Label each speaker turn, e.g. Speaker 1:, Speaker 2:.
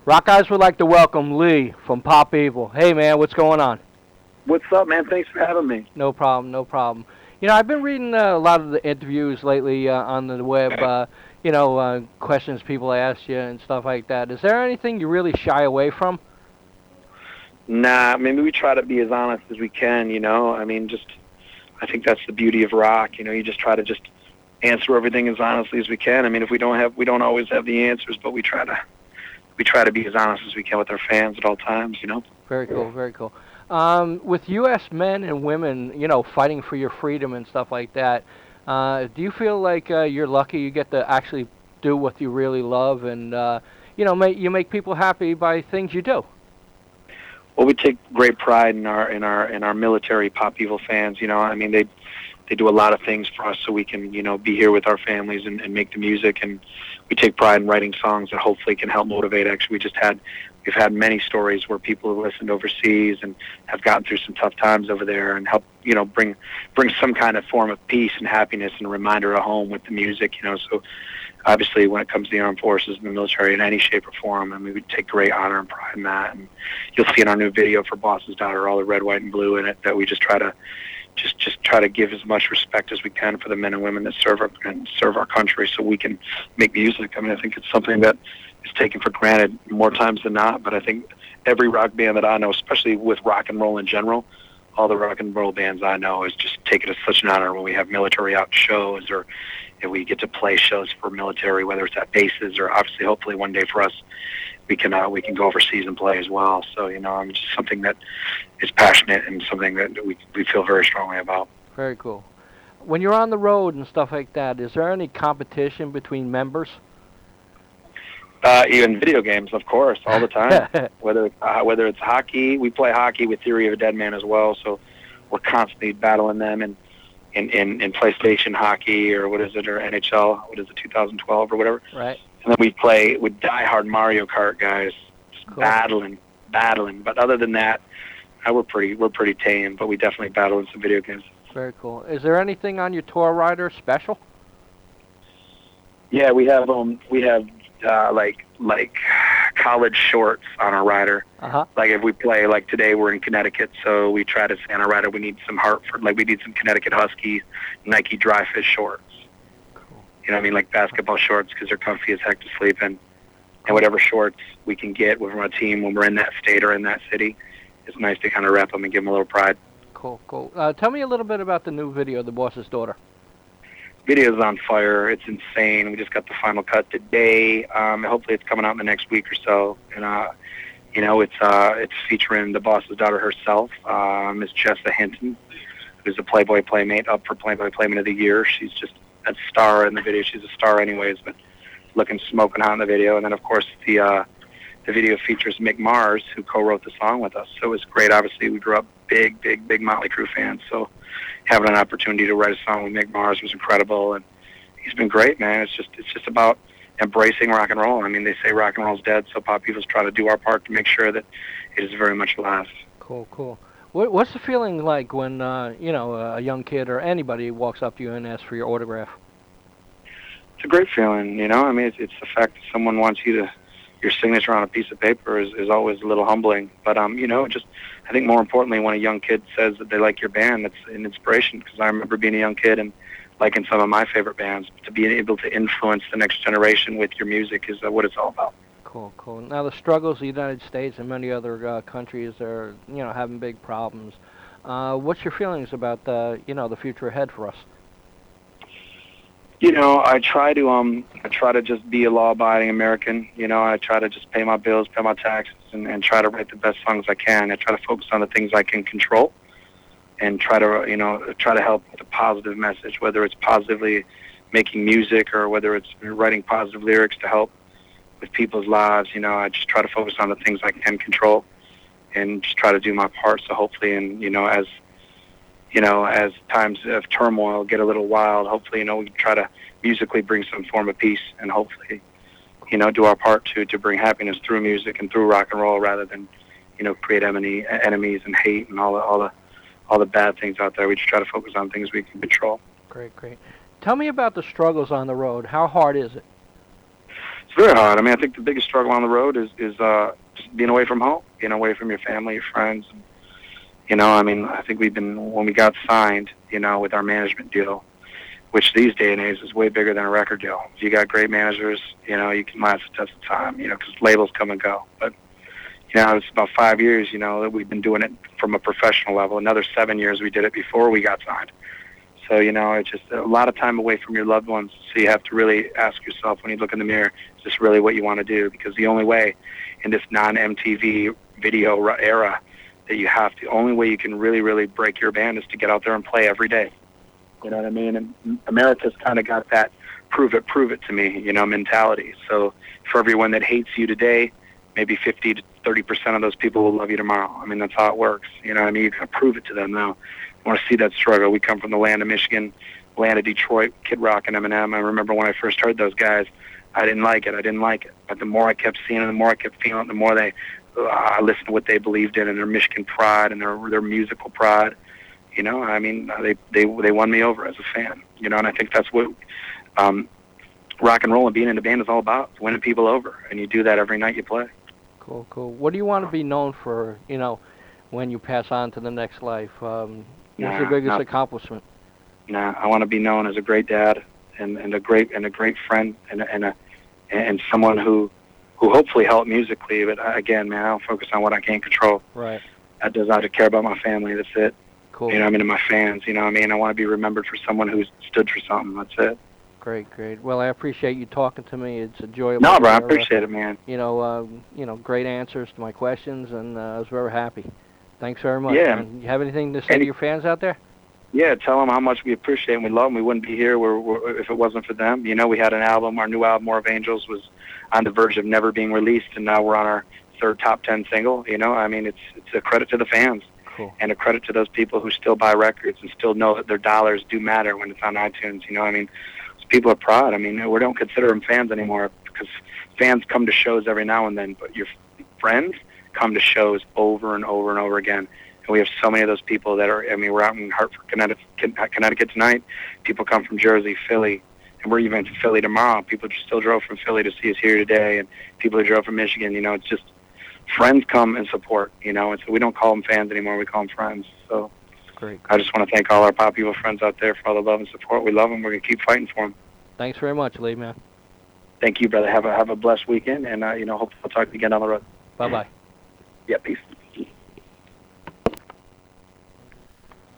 Speaker 1: Rockeyez would like to welcome Leigh from Pop Evil. Hey, man, what's going on?
Speaker 2: What's up, man? Thanks for having me.
Speaker 1: No problem, no problem. I've been reading a lot of the interviews lately on the web, questions people ask you and stuff like that. Is there anything you really shy away from?
Speaker 2: Nah, maybe we try to be as honest as we can, I mean, I think that's the beauty of rock, you just try to just answer everything as honestly as we can. I mean, if we don't always have the answers, but we try to be as honest as we can with our fans at all times.
Speaker 1: Very cool, very cool. With U.S. men and women, fighting for your freedom and stuff like that, do you feel like you're lucky you get to actually do what you really love and, you make people happy by things you do?
Speaker 2: Well, we take great pride in our military Pop Evil fans. I mean, they do a lot of things for us so we can be here with our families and make the music, and we take pride in writing songs that hopefully can help motivate. Actually, we've had many stories where people have listened overseas and have gotten through some tough times over there and help bring some kind of form of peace and happiness and a reminder of home with the music. So obviously when it comes to the armed forces and the military in any shape or form, I mean, we take great honor and pride in that. And you'll see in our new video for Boss's Daughter all the red, white, and blue in it that we just try to give as much respect as we can for the men and women that serve our country so we can make music. I mean, I think it's something that is taken for granted more times than not, but I think every rock band that I know, especially with rock and roll in general, all the rock and roll bands I know is just take it as such an honor when we have military out shows or if we get to play shows for military, whether it's at bases or obviously hopefully one day for us we can go overseas and play as well. So, I'm just something that is passionate and something that we feel very strongly about.
Speaker 1: Very cool. When you're on the road and stuff like that, is there any competition between members?
Speaker 2: Even video games, of course, all the time. whether it's hockey, we play hockey with Theory of a Dead Man as well, so we're constantly battling them in PlayStation hockey or what is it, or NHL, what is it, 2012 or whatever.
Speaker 1: Right.
Speaker 2: And then we play with diehard Mario Kart guys, just
Speaker 1: cool.
Speaker 2: battling. But other than that, we're pretty tame. But we definitely battle in some video games.
Speaker 1: Very cool. Is there anything on your tour rider special?
Speaker 2: Yeah, we have like college shorts on our rider.
Speaker 1: Uh-huh.
Speaker 2: Like if we play, like today we're in Connecticut, so we try to say on our rider we need some Hartford, like we need some Connecticut Husky Nike Dry Fish shorts.
Speaker 1: Cool.
Speaker 2: You know what I mean, like basketball shorts because they're comfy as heck to sleep in. And whatever shorts we can get from our team when we're in that state or in that city, it's nice to kind of wrap them and give them a little pride.
Speaker 1: Cool. Tell me a little bit about the new video, The Boss's Daughter.
Speaker 2: Video's on fire. It's insane. We just got the final cut today. Hopefully it's coming out in the next week or so. And it's featuring the Boss's Daughter herself, Miss Jessa Hinton, who's a Playboy Playmate, up for Playboy Playmate of the Year. She's just a star in the video. She's a star anyways, but looking smoking hot in the video. And then of course the video features Mick Mars, who co-wrote the song with us. So it was great. Obviously we grew up big Motley Crue fans, so having an opportunity to write a song with Mick Mars was incredible, and he's been great, man. It's just about embracing rock and roll. I mean, they say rock and roll's dead, so Pop Evil's trying to do our part to make sure that it is very much alive.
Speaker 1: Cool. What's the feeling like when a young kid or anybody walks up to you and asks for your autograph?
Speaker 2: It's a great feeling, I mean, it's the fact that someone wants your signature on a piece of paper is always a little humbling. But I think more importantly, when a young kid says that they like your band, it's an inspiration. Because I remember being a young kid and liking some of my favorite bands. To be able to influence the next generation with your music is what it's all about.
Speaker 1: Cool. Now the struggles of the United States and many other countries are having big problems. What's your feelings about the future ahead for us?
Speaker 2: I try to just be a law-abiding American. I try to just pay my bills, pay my taxes, and try to write the best songs I can. I try to focus on the things I can control, and try to help with a positive message, whether it's positively making music or whether it's writing positive lyrics to help with people's lives. I just try to focus on the things I can control, and just try to do my part. So hopefully, as times of turmoil get a little wild, hopefully, we can try to musically bring some form of peace and hopefully, do our part to bring happiness through music and through rock and roll rather than, create enemies and hate and all the bad things out there. We just try to focus on things we can control.
Speaker 1: Great. Tell me about the struggles on the road. How hard is it?
Speaker 2: It's very hard. I mean, I think the biggest struggle on the road is just being away from home, being away from your family, your friends. And, I mean, I think when we got signed, with our management deal, which these day and age is way bigger than a record deal. If you got great managers, you can last the test of time, because labels come and go. But, it's about 5 years, that we've been doing it from a professional level. Another 7 years we did it before we got signed. So, it's just a lot of time away from your loved ones. So you have to really ask yourself when you look in the mirror, is this really what you want to do? Because the only way in this non-MTV video era the only way you can really, really break your band is to get out there and play every day. You know what I mean? And America's kind of got that prove it to me, mentality. So for everyone that hates you today, maybe 50 to 30% of those people will love you tomorrow. I mean, that's how it works. You know what I mean? You got to prove it to them now. I want to see that struggle. We come from the land of Michigan, land of Detroit, Kid Rock and Eminem. I remember when I first heard those guys, I didn't like it. But the more I kept seeing it, the more I kept feeling it, the more I listened to what they believed in and their Michigan pride and their musical pride. I mean, they won me over as a fan. And I think that's what rock and roll and being in a band is all about, winning people over. And you do that every night you play.
Speaker 1: Cool. What do you want to be known for, when you pass on to the next life? What's your biggest accomplishment?
Speaker 2: I want to be known as a great dad and a great friend and someone who hopefully helped musically. But again, man, I don't focus on what I can't control.
Speaker 1: Right.
Speaker 2: I just care about my family. That's it.
Speaker 1: Cool.
Speaker 2: And my fans. I want to be remembered for someone who stood for something. That's it.
Speaker 1: Great. Well, I appreciate you talking to me. It's enjoyable.
Speaker 2: No, bro, I appreciate it, man.
Speaker 1: Great answers to my questions, and I was very happy. Thanks very much.
Speaker 2: Yeah.
Speaker 1: Man. You have anything to say to your fans out there?
Speaker 2: Yeah, tell them how much we appreciate them. We love them. We wouldn't be here if it wasn't for them. We had an album. Our new album, More of Angels, was on the verge of never being released, and now we're on our third top 10 single. It's a credit to the fans.
Speaker 1: Cool.
Speaker 2: And a credit to those people who still buy records and still know that their dollars do matter when it's on iTunes. People are proud. We don't consider them fans anymore because fans come to shows every now and then, but your friends come to shows over and over and over again. And we have so many of those people that are, we're out in Hartford, Connecticut tonight. People come from Jersey, Philly, and we're even in Philly tomorrow. People still drove from Philly to see us here today, and people who drove from Michigan. It's just friends come and support, and so we don't call them fans anymore. We call them friends. So
Speaker 1: great.
Speaker 2: I just want to thank all our Pop Evil friends out there for all the love and support. We love them. We're going to keep fighting for them.
Speaker 1: Thanks very much, Leigh, man.
Speaker 2: Thank you, brother. Have a blessed weekend, and hopefully I'll talk to you again down the road.
Speaker 1: Bye-bye.
Speaker 2: Yeah, peace.